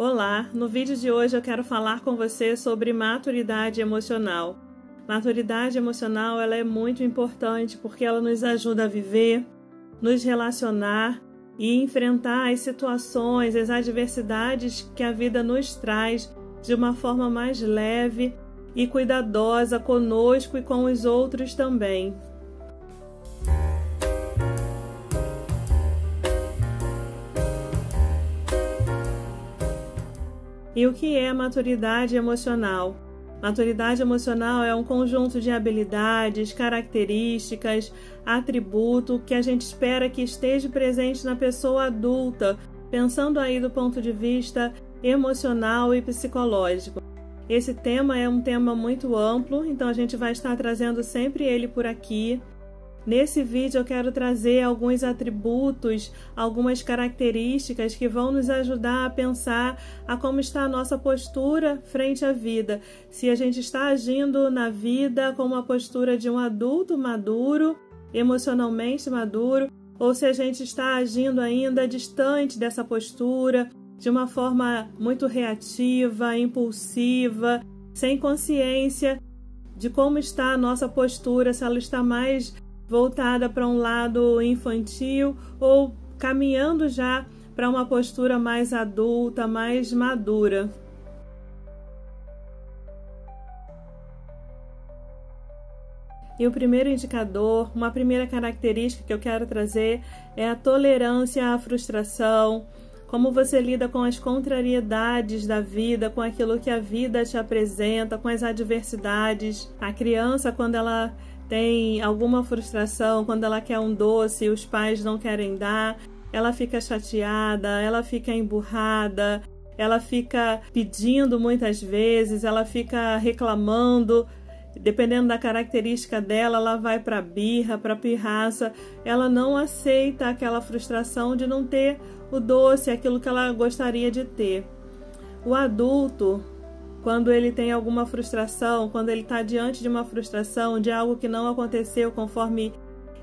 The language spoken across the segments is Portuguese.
Olá, no vídeo de hoje eu quero falar com você sobre maturidade emocional. Maturidade emocional ela é muito importante porque ela nos ajuda a viver, nos relacionar e enfrentar as situações, as adversidades que a vida nos traz de uma forma mais leve e cuidadosa conosco e com os outros também. E o que é maturidade emocional? Maturidade emocional é um conjunto de habilidades, características, atributo que a gente espera que esteja presente na pessoa adulta, pensando aí do ponto de vista emocional e psicológico. Esse tema é um tema muito amplo, então a gente vai estar trazendo sempre ele por aqui. Nesse vídeo eu quero trazer alguns atributos, algumas características que vão nos ajudar a pensar a como está a nossa postura frente à vida. Se a gente está agindo na vida com uma postura de um adulto maduro, emocionalmente maduro, ou se a gente está agindo ainda distante dessa postura, de uma forma muito reativa, impulsiva, sem consciência de como está a nossa postura, se ela está mais voltada para um lado infantil ou caminhando já para uma postura mais adulta, mais madura. E o primeiro indicador, uma primeira característica que eu quero trazer é a tolerância à frustração, como você lida com as contrariedades da vida, com aquilo que a vida te apresenta, com as adversidades. A criança, quando ela tem alguma frustração, quando ela quer um doce e os pais não querem dar, ela fica chateada, ela fica emburrada, ela fica pedindo muitas vezes, ela fica reclamando. Dependendo da característica dela, ela vai para birra, para pirraça. Ela não aceita aquela frustração de não ter o doce, aquilo que ela gostaria de ter. O adulto, quando ele tem alguma frustração, quando ele está diante de uma frustração, de algo que não aconteceu conforme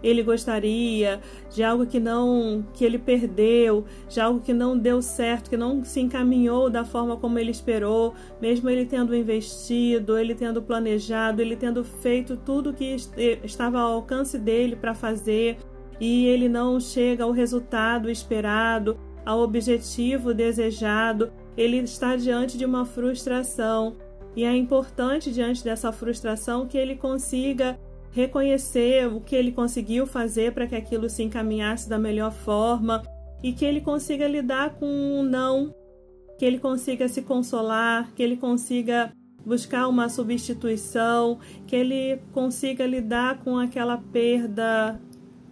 ele gostaria, de algo que ele perdeu, de algo que não deu certo, que não se encaminhou da forma como ele esperou, mesmo ele tendo investido, ele tendo planejado, ele tendo feito tudo que estava ao alcance dele para fazer, e ele não chega ao resultado esperado, ao objetivo desejado, ele está diante de uma frustração. E é importante, diante dessa frustração, que ele consiga reconhecer o que ele conseguiu fazer para que aquilo se encaminhasse da melhor forma e que ele consiga lidar com um não, que ele consiga se consolar, que ele consiga buscar uma substituição, que ele consiga lidar com aquela perda,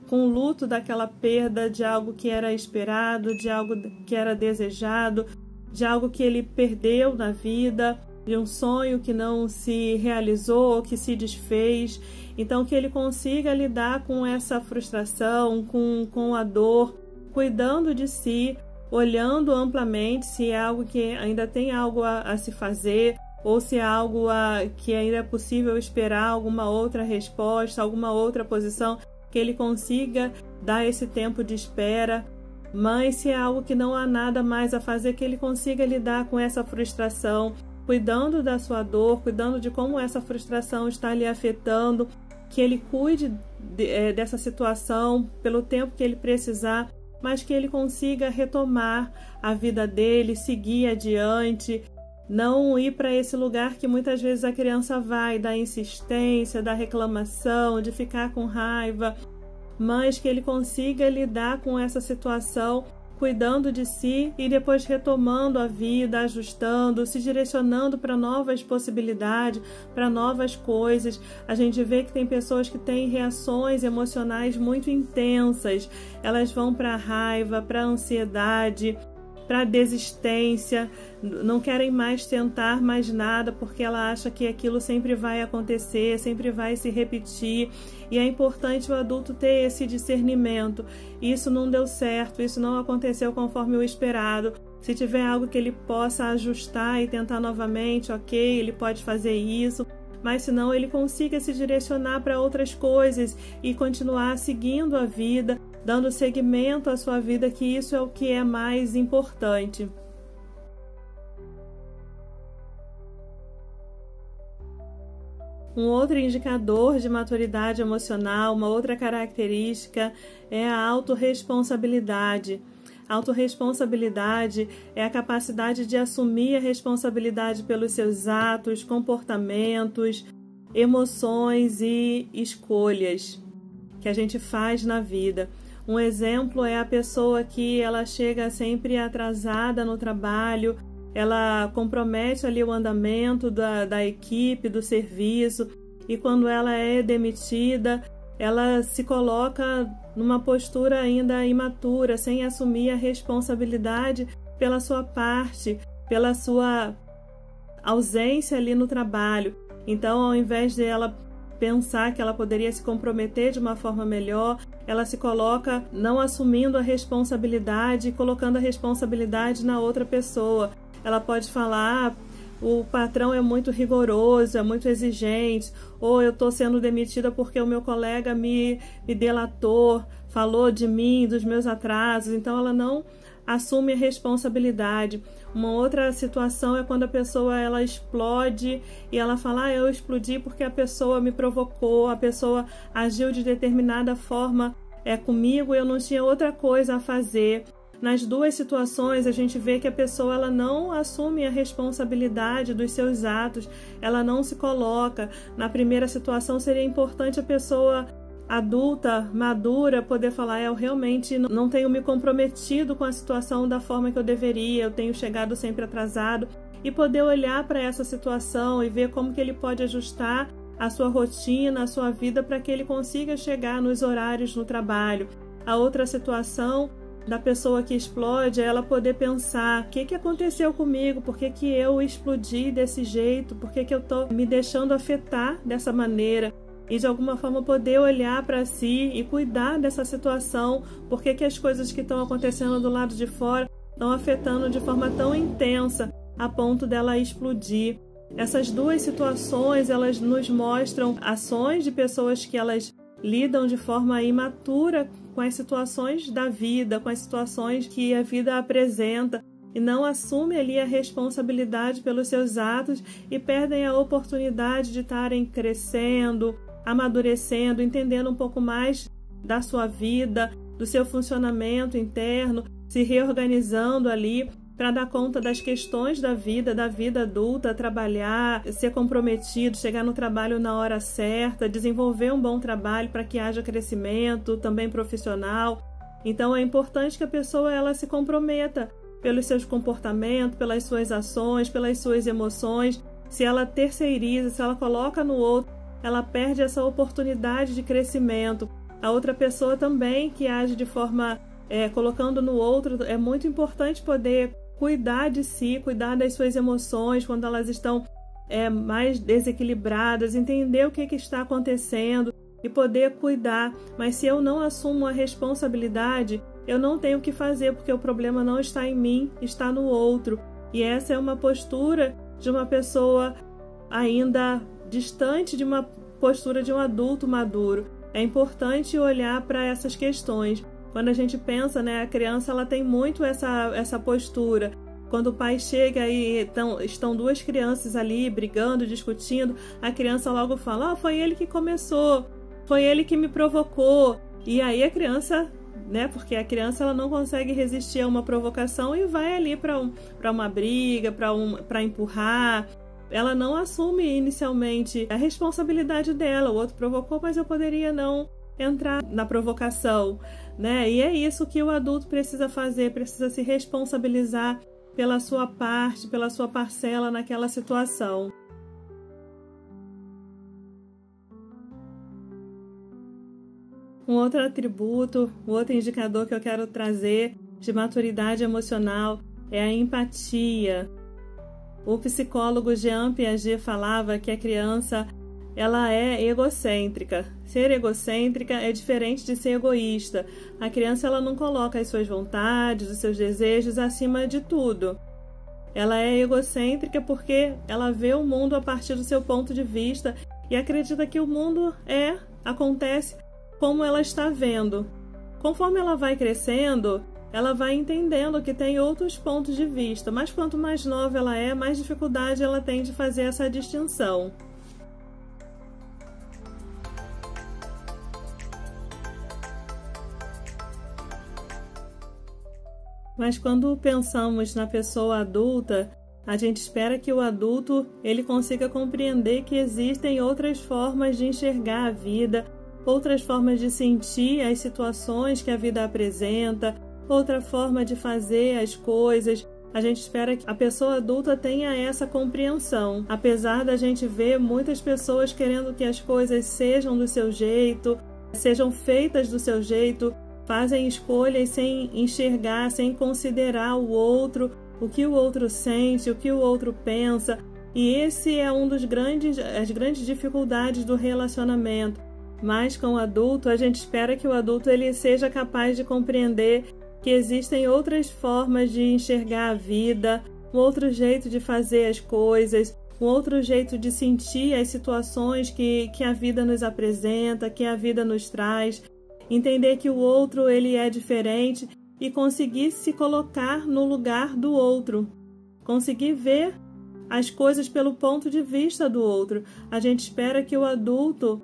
com o luto daquela perda de algo que era esperado, de algo que era desejado, de algo que ele perdeu na vida, de um sonho que não se realizou, que se desfez. Então, que ele consiga lidar com essa frustração, com a dor, cuidando de si, olhando amplamente se é algo que ainda tem algo a se fazer, ou se é algo que ainda é possível esperar alguma outra resposta, alguma outra posição, que ele consiga dar esse tempo de espera. Mas se é algo que não há nada mais a fazer, que ele consiga lidar com essa frustração, cuidando da sua dor, cuidando de como essa frustração está lhe afetando, que ele cuide dessa situação pelo tempo que ele precisar, mas que ele consiga retomar a vida dele, seguir adiante, não ir para esse lugar que muitas vezes a criança vai, da insistência, da reclamação, de ficar com raiva, mas que ele consiga lidar com essa situação, cuidando de si e depois retomando a vida, ajustando, se direcionando para novas possibilidades, para novas coisas. A gente vê que tem pessoas que têm reações emocionais muito intensas, elas vão para a raiva, para a ansiedade, para a desistência, não querem mais tentar mais nada porque ela acha que aquilo sempre vai acontecer, sempre vai se repetir. E é importante o adulto ter esse discernimento. Isso não deu certo, isso não aconteceu conforme o esperado. Se tiver algo que ele possa ajustar e tentar novamente, ok, ele pode fazer isso. Mas se não, ele consiga se direcionar para outras coisas e continuar seguindo a vida, dando seguimento à sua vida, que isso é o que é mais importante. Um outro indicador de maturidade emocional, uma outra característica é a autorresponsabilidade. A autorresponsabilidade é a capacidade de assumir a responsabilidade pelos seus atos, comportamentos, emoções e escolhas que a gente faz na vida. Um exemplo é a pessoa que ela chega sempre atrasada no trabalho, ela compromete ali o andamento da equipe, do serviço, e quando ela é demitida, ela se coloca numa postura ainda imatura, sem assumir a responsabilidade pela sua parte, pela sua ausência ali no trabalho. Então, ao invés de ela pensar que ela poderia se comprometer de uma forma melhor, ela se coloca não assumindo a responsabilidade, colocando a responsabilidade na outra pessoa. Ela pode falar, o patrão é muito rigoroso, é muito exigente, ou eu estou sendo demitida porque o meu colega me delatou, falou de mim, dos meus atrasos. Então ela não assume a responsabilidade. Uma outra situação é quando a pessoa ela explode e ela fala, eu explodi porque a pessoa me provocou, a pessoa agiu de determinada forma comigo e eu não tinha outra coisa a fazer. Nas duas situações, a gente vê que a pessoa ela não assume a responsabilidade dos seus atos, ela não se coloca. Na primeira situação, seria importante a pessoa adulta, madura, poder falar, eu realmente não tenho me comprometido com a situação da forma que eu deveria, eu tenho chegado sempre atrasado, e poder olhar para essa situação e ver como que ele pode ajustar a sua rotina, a sua vida, para que ele consiga chegar nos horários no trabalho. A outra situação da pessoa que explode é ela poder pensar, o que aconteceu comigo, por que eu explodi desse jeito, por que eu estou me deixando afetar dessa maneira, e de alguma forma poder olhar para si e cuidar dessa situação, por que as coisas que estão acontecendo do lado de fora estão afetando de forma tão intensa a ponto dela explodir. Essas duas situações, elas nos mostram ações de pessoas que elas lidam de forma imatura com as situações da vida, com as situações que a vida apresenta, e não assume ali a responsabilidade pelos seus atos e perdem a oportunidade de estarem crescendo, amadurecendo, entendendo um pouco mais da sua vida, do seu funcionamento interno, se reorganizando ali para dar conta das questões da vida adulta, trabalhar, ser comprometido, chegar no trabalho na hora certa, desenvolver um bom trabalho para que haja crescimento, também profissional. Então é importante que a pessoa ela se comprometa pelos seus comportamentos, pelas suas ações, pelas suas emoções. Se ela terceiriza, se ela coloca no outro, ela perde essa oportunidade de crescimento. A outra pessoa também que age de forma colocando no outro, é muito importante poder cuidar de si, cuidar das suas emoções quando elas estão mais desequilibradas, entender o que está acontecendo e poder cuidar. Mas se eu não assumo a responsabilidade, eu não tenho o que fazer, porque o problema não está em mim, está no outro. E essa é uma postura de uma pessoa ainda distante de uma postura de um adulto maduro. É importante olhar para essas questões. Quando a gente pensa, a criança ela tem muito essa postura. Quando o pai chega e estão duas crianças ali brigando, discutindo, a criança logo fala, foi ele que começou, foi ele que me provocou. E aí a criança, porque a criança ela não consegue resistir a uma provocação e vai ali para uma briga, para empurrar. Ela não assume inicialmente a responsabilidade dela. O outro provocou, mas eu poderia não entrar na provocação, E é isso que o adulto precisa fazer, precisa se responsabilizar pela sua parte, pela sua parcela naquela situação. Um outro atributo, um outro indicador que eu quero trazer de maturidade emocional é a empatia. O psicólogo Jean Piaget falava que a criança ela é egocêntrica. Ser egocêntrica é diferente de ser egoísta. A criança ela não coloca as suas vontades, os seus desejos acima de tudo. Ela é egocêntrica porque ela vê o mundo a partir do seu ponto de vista e acredita que o mundo acontece como ela está vendo. Conforme ela vai crescendo, ela vai entendendo que tem outros pontos de vista, mas quanto mais nova ela é, mais dificuldade ela tem de fazer essa distinção. Mas quando pensamos na pessoa adulta, a gente espera que o adulto ele consiga compreender que existem outras formas de enxergar a vida, outras formas de sentir as situações que a vida apresenta, outra forma de fazer as coisas. A gente espera que a pessoa adulta tenha essa compreensão. Apesar da gente ver muitas pessoas querendo que as coisas sejam do seu jeito, sejam feitas do seu jeito, fazem escolhas sem enxergar, sem considerar o outro, o que o outro sente, o que o outro pensa. E esse é as grandes dificuldades do relacionamento. Mas com o adulto, a gente espera que o adulto ele seja capaz de compreender que existem outras formas de enxergar a vida, um outro jeito de fazer as coisas, um outro jeito de sentir as situações que a vida nos apresenta, que a vida nos traz. Entender que o outro ele é diferente e conseguir se colocar no lugar do outro. Conseguir ver as coisas pelo ponto de vista do outro. A gente espera que o adulto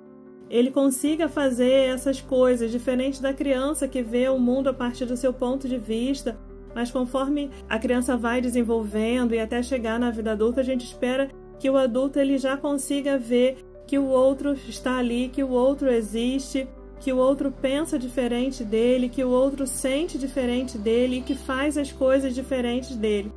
ele consiga fazer essas coisas, diferente da criança que vê o mundo a partir do seu ponto de vista, mas conforme a criança vai desenvolvendo e até chegar na vida adulta, a gente espera que o adulto ele já consiga ver que o outro está ali, que o outro existe, que o outro pensa diferente dele, que o outro sente diferente dele e que faz as coisas diferentes dele.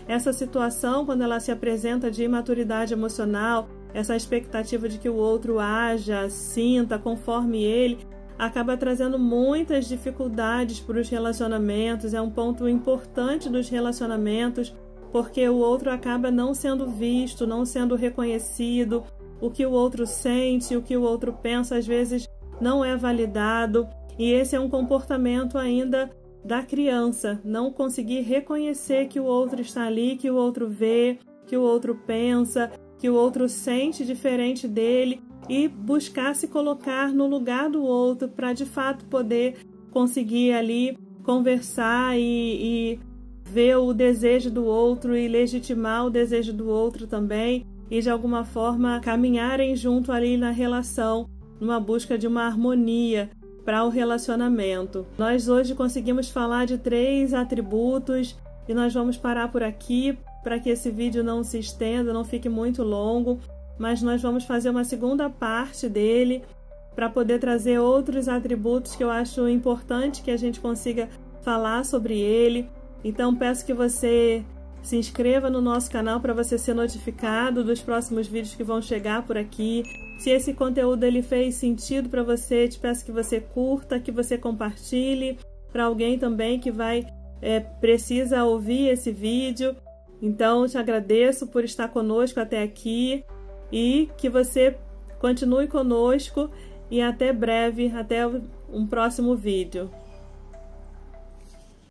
Essa situação, quando ela se apresenta de imaturidade emocional, essa expectativa de que o outro haja, sinta conforme ele, acaba trazendo muitas dificuldades para os relacionamentos. É um ponto importante dos relacionamentos, porque o outro acaba não sendo visto, não sendo reconhecido. O que o outro sente, o que o outro pensa, às vezes não é validado. E esse é um comportamento ainda da criança, não conseguir reconhecer que o outro está ali, que o outro vê, que o outro pensa, que o outro sente diferente dele e buscar se colocar no lugar do outro para de fato poder conseguir ali conversar e ver o desejo do outro e legitimar o desejo do outro também e de alguma forma caminharem junto ali na relação, numa busca de uma harmonia para o relacionamento. Nós hoje conseguimos falar de 3 atributos e nós vamos parar por aqui para que esse vídeo não se estenda, não fique muito longo, mas nós vamos fazer uma segunda parte dele para poder trazer outros atributos que eu acho importante que a gente consiga falar sobre ele. Então peço que você se inscreva no nosso canal para você ser notificado dos próximos vídeos que vão chegar por aqui. Se esse conteúdo ele fez sentido para você, te peço que você curta, que você compartilhe para alguém também que precisa ouvir esse vídeo. Então, te agradeço por estar conosco até aqui e que você continue conosco e até breve, até um próximo vídeo.